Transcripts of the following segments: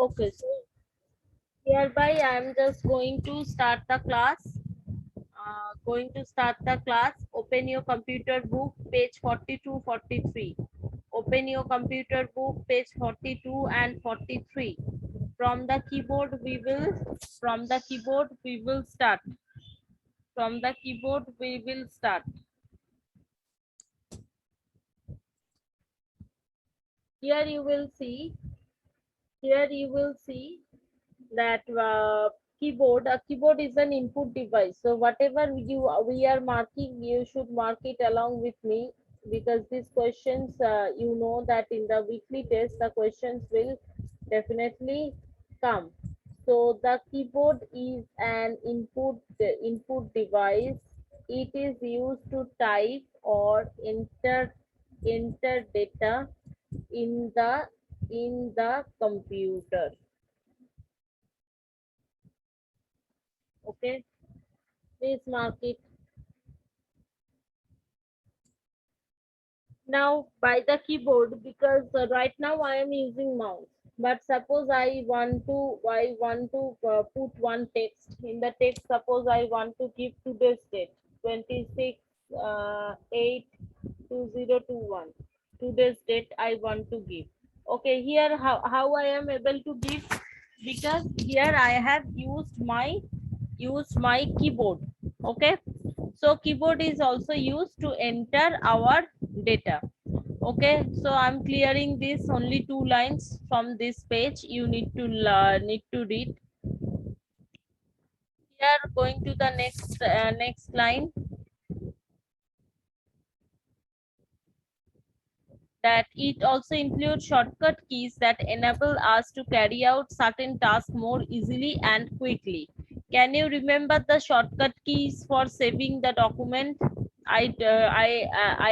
Okay, so hereby I am just going to start the class. Open your computer book, page 42, 43. Open your computer book, page 42 and 43. From the keyboard we will start. From the keyboard we will start. Here you will see that a keyboard is an input device. So whatever we are marking, you should mark it along with me, because these questions, you know that in the weekly test the questions will definitely come. So the keyboard is an input device. It is used to type or enter data in the computer. Okay, please mark it. Now by the keyboard, because right now I am using mouse, but suppose I want to put one text in the text. Suppose I want to give today's date, 26 8 2021. Today's date I want to give. Okay, here how I am able to give, because here I have used my keyboard. Okay, so keyboard is also used to enter our data. Okay, so I'm clearing this only 2 lines from this page. You need to read. Here going to the next line, that it also includes shortcut keys that enable us to carry out certain tasks more easily and quickly. Can you remember the shortcut keys for saving the document? I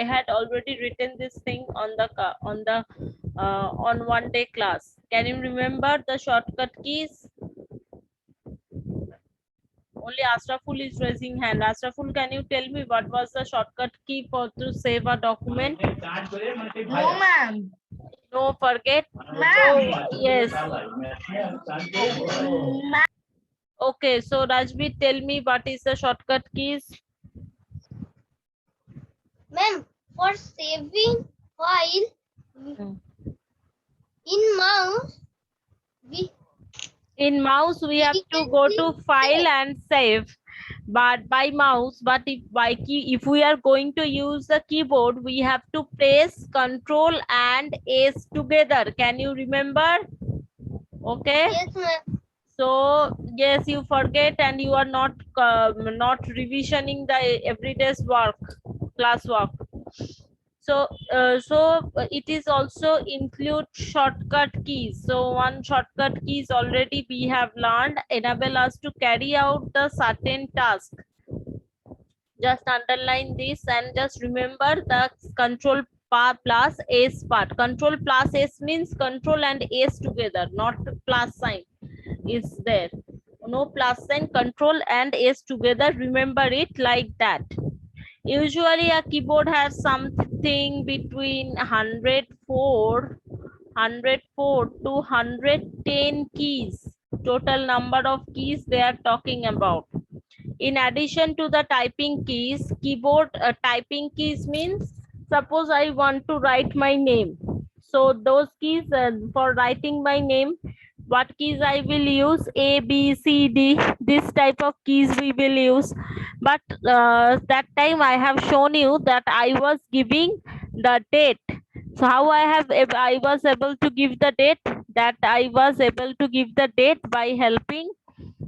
had already written this thing on one day class. Can you remember the shortcut keys? Only Ashraful is raising hand. Ashraful, can you tell me what was the shortcut key for to save a document? No, ma'am. No, forget. Ma'am. So, yes. Okay, so Rajbir, tell me what is the shortcut keys? Ma'am, for saving file in mouse, In mouse we have to go to file and save, but by mouse, but if we are going to use the keyboard, we have to press Control and S together. Can you remember? Okay. Yes, ma'am. So yes, you forget and you are not revisioning the everyday's work, class work. So it is also include shortcut keys. So one shortcut keys already we have learned enable us to carry out the certain task. Just underline this and just remember the control plus S part. Control plus S means control and S together, not plus sign is there. No plus sign, control and S together. Remember it like that. Usually a keyboard has something between 104 to 110 keys. Total number of keys they are talking about. In addition to the typing keys, keyboard typing keys means, suppose I want to write my name. So those keys for writing my name, what keys I will use? A, B, C, D. This type of keys we will use. But that time I have shown you that I was giving the date. So how I was able to give the date? That I was able to give the date by helping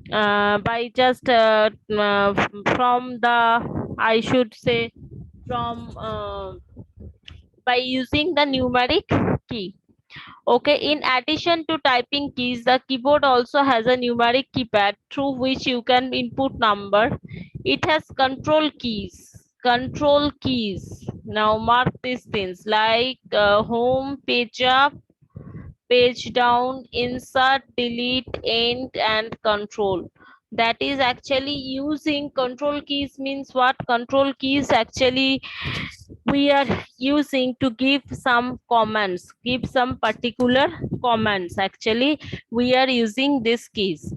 by just from the, I should say, from by using the numeric key. Okay, in addition to typing keys, the keyboard also has a numeric keypad through which you can input number. It has control keys. Now mark these things like home, page up, page down, insert, delete, end, and control. that is actually using control keys. Means what? Control keys actually we are using to give some commands, give some particular commands. Actually we are using these keys,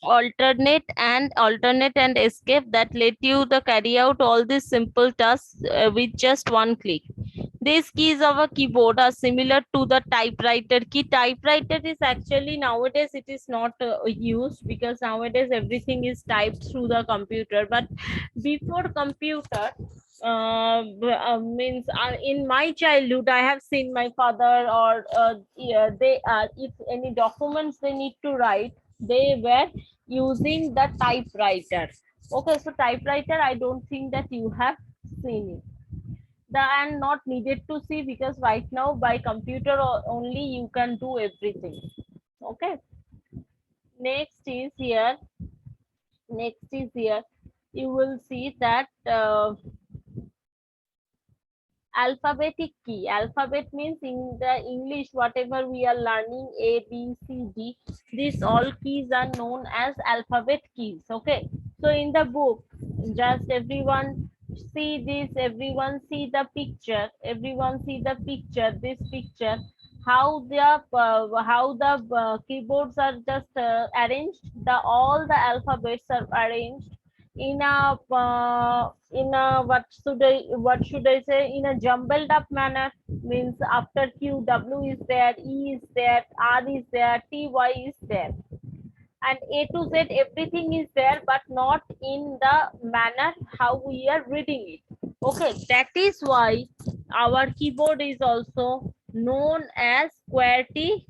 alternate and escape, that let you the carry out all these simple tasks with just one click. These keys of a keyboard are similar to the typewriter key. Typewriter is actually nowadays it is not used, because nowadays everything is typed through the computer. But before computer, means in my childhood I have seen my father, or yeah, they if any documents they need to write, they were using the typewriter. Okay, so typewriter I don't think that you have seen it, the and not needed to see, because right now by computer only you can do everything. Okay, next is here, you will see that alphabetic key. Alphabet means in the English whatever we are learning, A, B, C, D, these all keys are known as alphabet keys. Okay, so in the book, just everyone see this, everyone see the picture, this picture, how the keyboards are just arranged, the all the alphabets are arranged in a what should I say, in a jumbled up manner. Means after Q, W is there, E is there, R is there, T, Y is there, and A to Z everything is there, but not in the manner how we are reading it. Okay, that is why our keyboard is also known as QWERTY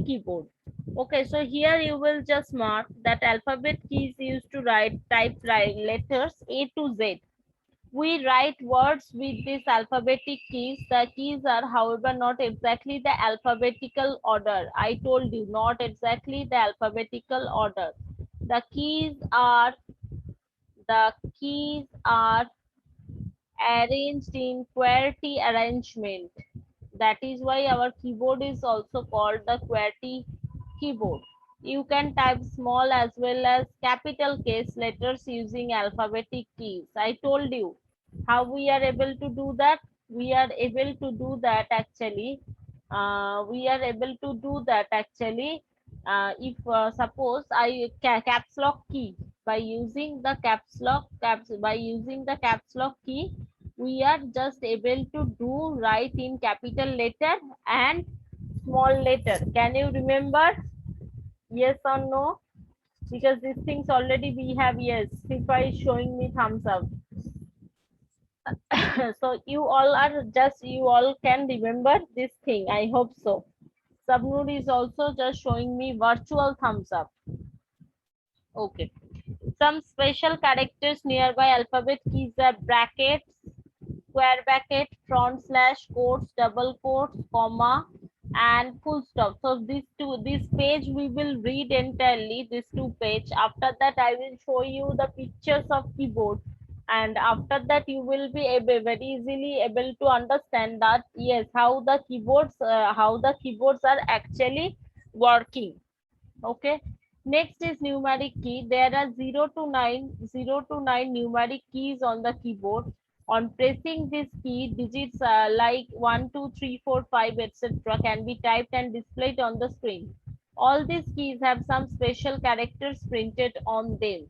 keyboard. Okay, so here you will just mark that alphabet keys used to type letters A to Z. We write words with these alphabetic keys. The keys are, however, not exactly the alphabetical order. I told you, not exactly the alphabetical order. The keys are arranged in QWERTY arrangement. That is why our keyboard is also called the QWERTY keyboard. You can type small as well as capital case letters using alphabetic keys. I told you how we are able to do that. We are able to do that actually. If suppose I caps lock key, by using the caps lock key, we are just able to do write in capital letter and small letter. Can you remember? Yes or no? Because these things already we have. Yes, Sifa is showing me thumbs up. So you all can remember this thing. I hope so. Sabnoor is also just showing me virtual thumbs up. Okay. Some special characters nearby alphabet keys are brackets, square bracket, front slash, quotes, double quotes, comma, and full stop. So this page we will read entirely, this two page. After that I will show you the pictures of keyboard, and after that you will be very easily able to understand that yes, how the keyboards are actually working. Okay, next is numeric key. There are 0 to 9 numeric keys on the keyboard. On pressing this key, digits like 1, 2, 3, 4, 5, etc. can be typed and displayed on the screen. All these keys have some special characters printed on them.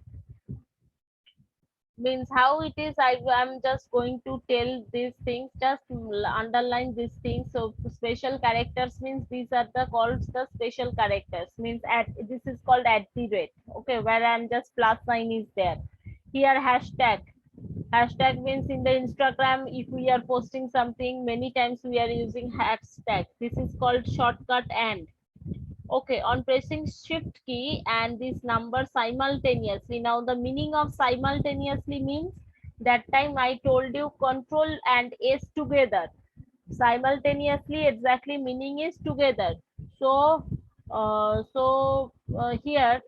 Means how it is, I'm just going to tell these things, just underline these things. So special characters means these are the called the special characters. Means at this is called at the rate. Okay, where I'm just plus sign is there. Here hashtag means in the Instagram, if we are posting something, many times we are using hashtag. This is called shortcut and. Okay, on pressing shift key and this number simultaneously. Now the meaning of simultaneously means, that time I told you control and S together. Simultaneously exactly meaning is together. So here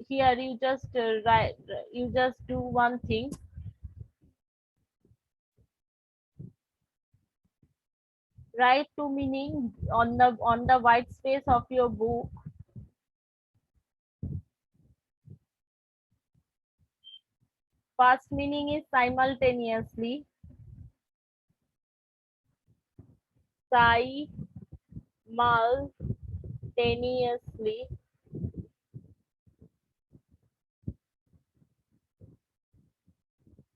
you just write, you just do one thing. Write to meaning on the white space of your book. First meaning is simultaneously. Simultaneously.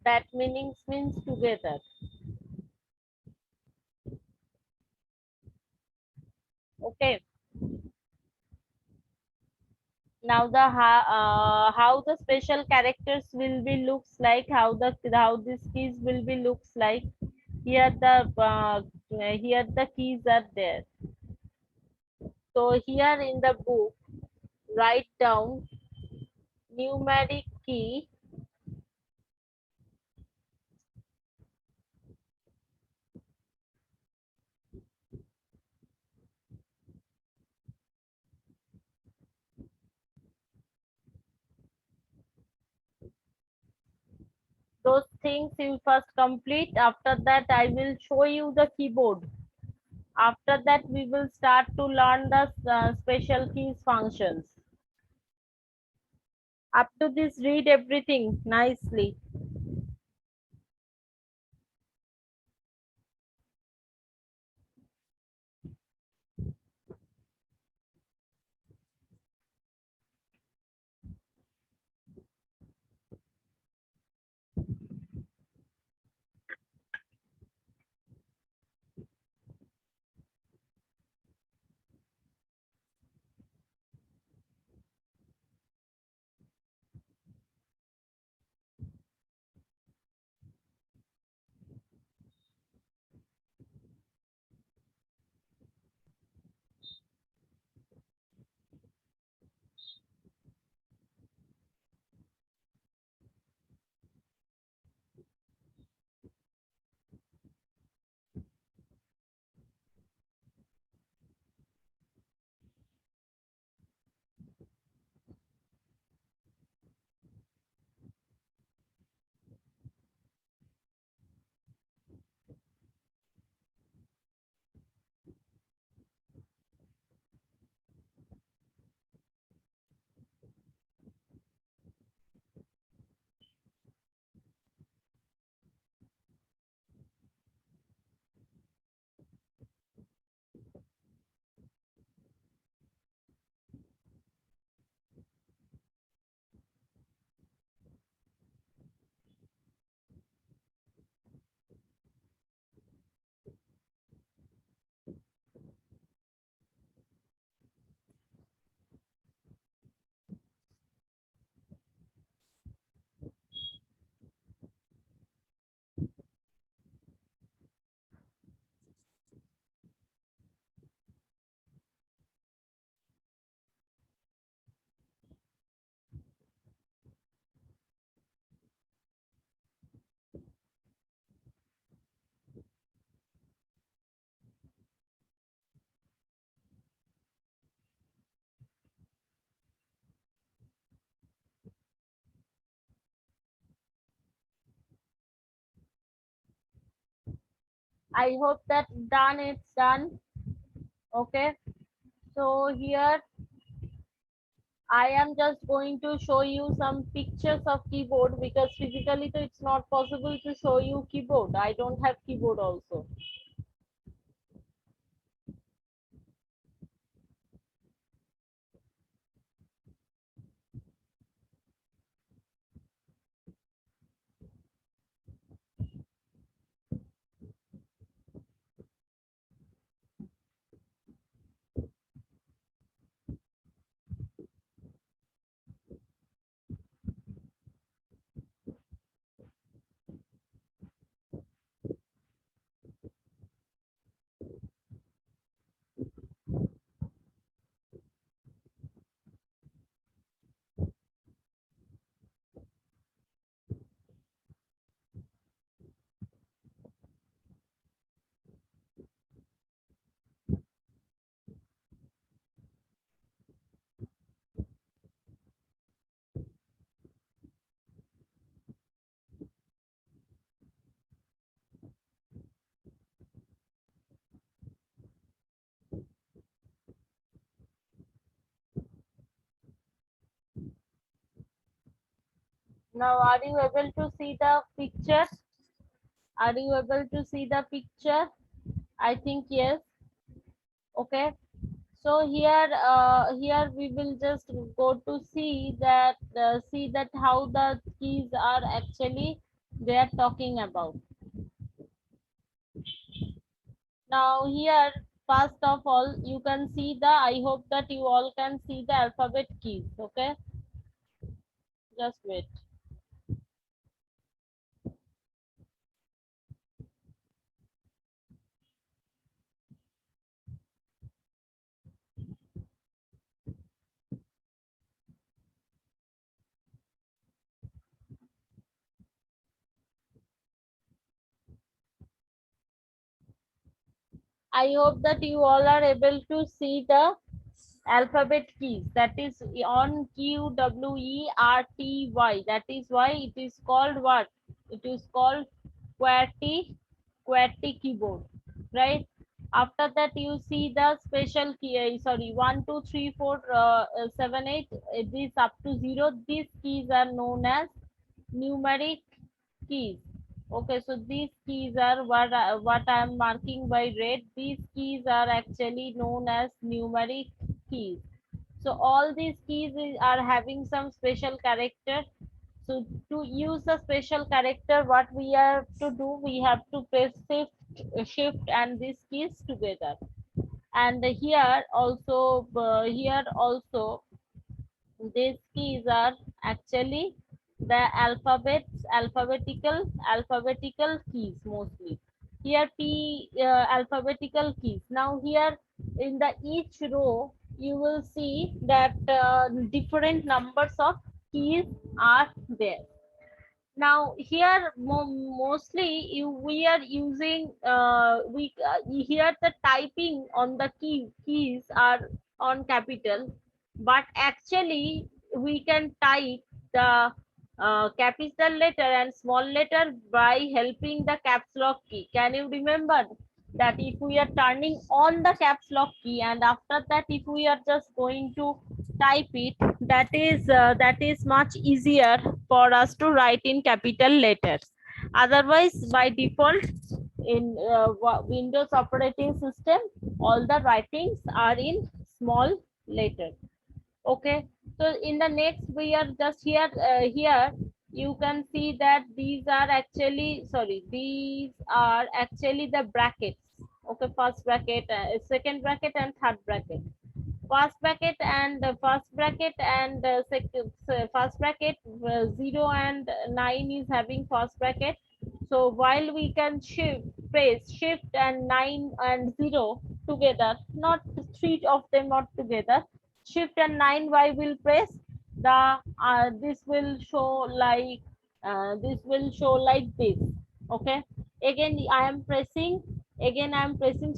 That meanings means together. Okay. Now the how the special characters will be looks like, how these keys will be looks like. Here the keys are there. So here in the book, write down numeric key. Those things you first complete. After that, I will show you the keyboard. After that, we will start to learn the special keys functions. Up to this, read everything nicely. I hope that done. It's done. Okay. So here I am just going to show you some pictures of keyboard, because physically so it's not possible to show you keyboard. I don't have keyboard also. Now, are you able to see the picture? Are you able to see the picture? I think yes. Okay. So here we will just go to see that how the keys are actually they are talking about. Now here, first of all, you can see I hope that you all can see the alphabet keys. Okay, just wait. I hope that you all are able to see the alphabet keys, that is on Q W E R T Y. That is why it is called what? It is called QWERTY keyboard, right? After that you see the special key, sorry, 1 2 3 4 7 8, this up to 0. These keys are known as numeric keys. Okay, so these keys are what I am marking by red. These keys are actually known as numeric keys. So all these keys are having some special character. So to use a special character, what we have to do, we have to press shift and these keys together. And here also these keys are actually the alphabetical keys mostly. Here p alphabetical keys. Now here in the each row you will see that different numbers of keys are there. Now here mostly we are using here the typing on the keys are on capital, but actually we can type the capital letter and small letter by helping the caps lock key. Can you remember that if we are turning on the caps lock key and after that if we are just going to type it, that is much easier for us to write in capital letters. Otherwise, by default in Windows operating system, all the writings are in small letters. Okay, so in the next we are just here you can see that these are actually, sorry, these are actually the brackets. Okay, first bracket, second bracket and third bracket. First bracket 0 and 9 is having first bracket. So while we can press shift and 9 and 0 together, not three of them not together, shift and 9 y will press, the this will show like this. Okay, again I am pressing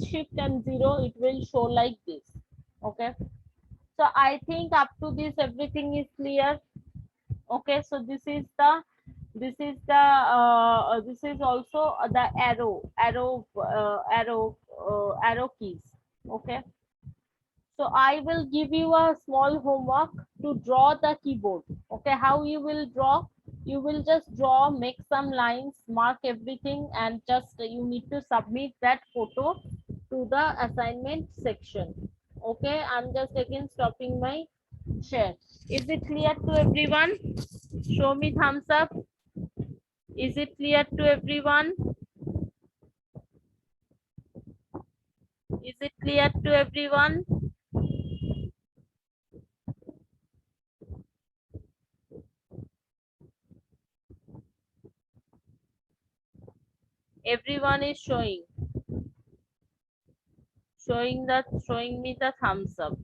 shift and 0, it will show like this. Okay, so I think up to this everything is clear. Okay, so this is also the arrow keys. Okay, so I will give you a small homework to draw the keyboard. Okay, how you will draw? You will just draw, make some lines, mark everything, and just you need to submit that photo to the assignment section. Okay, I'm just again stopping my share. Is it clear to everyone? Show me thumbs up. Is it clear to everyone? Is it clear to everyone? Everyone is showing me the thumbs up.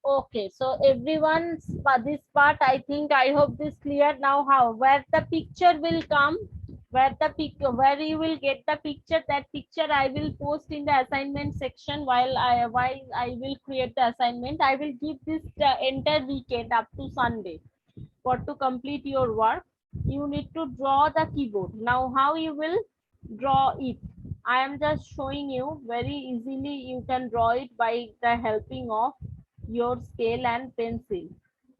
Okay, so everyone's this part, I hope this clear now. How where the picture will come, where you will get the picture, that picture I will post in the assignment section while I will create the assignment. I will give this entire weekend up to Sunday for to complete your work. You need to draw the keyboard. Now how you will draw it? I am just showing you very easily. You can draw it by the helping of your scale and pencil.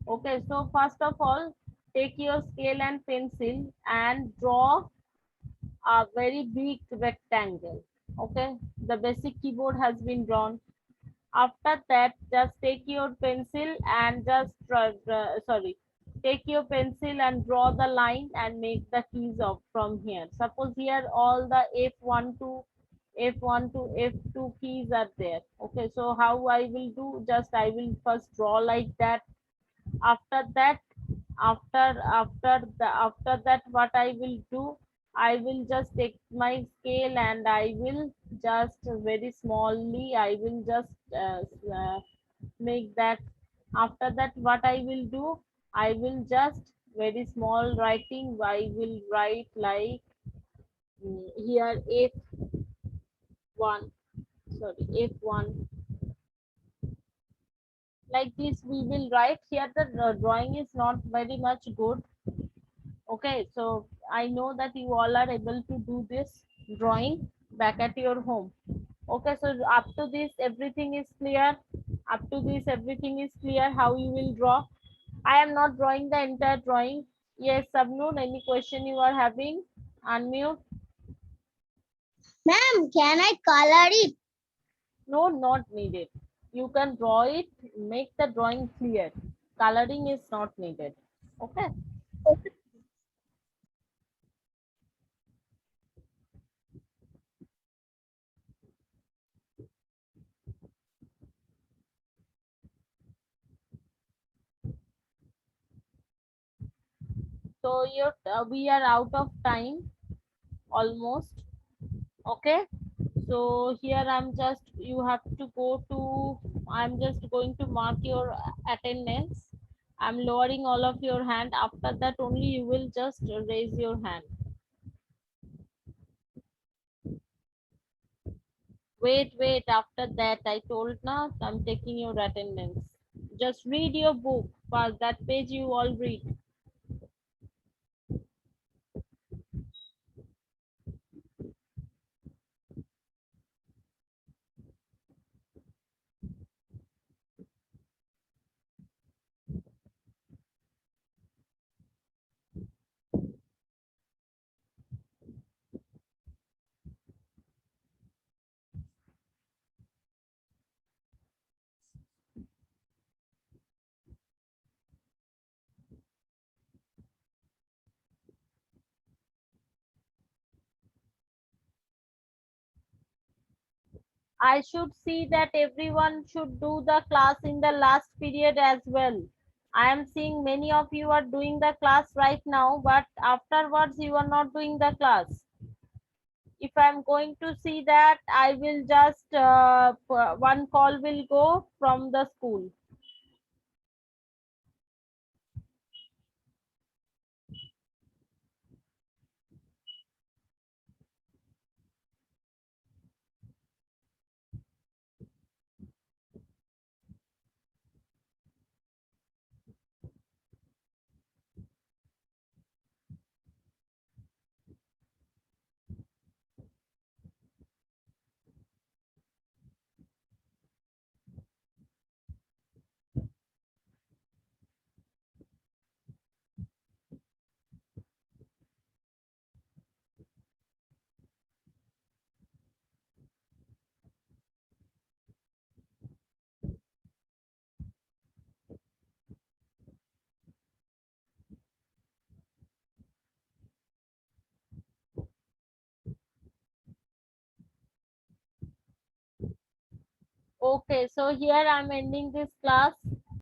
Okay, so first of all, take your scale and pencil and draw a very big rectangle. Okay, the basic keyboard has been drawn. After that, just take your pencil and just take your pencil and draw the line and make the keys of from here. Suppose here all the F1 to F2 keys are there. Okay, so how I will do, just I will first draw like that. After that, after that, what I will do, I will just take my scale and I will just very smallly I will just make that. After that, what I will do, I will just very small writing, I will write like here F1, sorry, F1, like this we will write here. The drawing is not very much good. Okay, so I know that you all are able to do this drawing back at your home. Okay, so up to this everything is clear. Up to this everything is clear how you will draw. I am not drawing the entire drawing. Yes, Sabnoor, any question you are having? Unmute. Ma'am, can I color it? No, not needed. You can draw it, make the drawing clear. Coloring is not needed. Okay. So we are out of time almost. Okay, so here I'm just, you have to go to, I'm just going to mark your attendance. I'm lowering all of your hand. After that only you will just raise your hand. Wait, after that I told now I'm taking your attendance. Just read your book, first that page you all read. I should see that everyone should do the class in the last period as well. I am seeing many of you are doing the class right now, but afterwards you are not doing the class. If I'm going to see that, I will just, one call will go from the school. Okay, so here I'm ending this class.